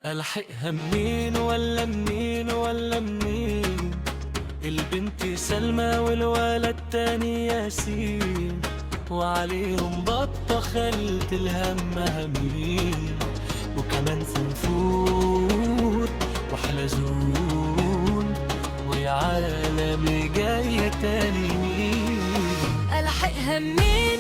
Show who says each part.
Speaker 1: ألحقها منين ولا منين ولا منين؟ البنت سلمى والولد تاني ياسين، وعليهم بطة خلت الهم همين، وكمان فنفور وحلزون، ويا عالمي جاية تاني مين؟
Speaker 2: ألحقها منين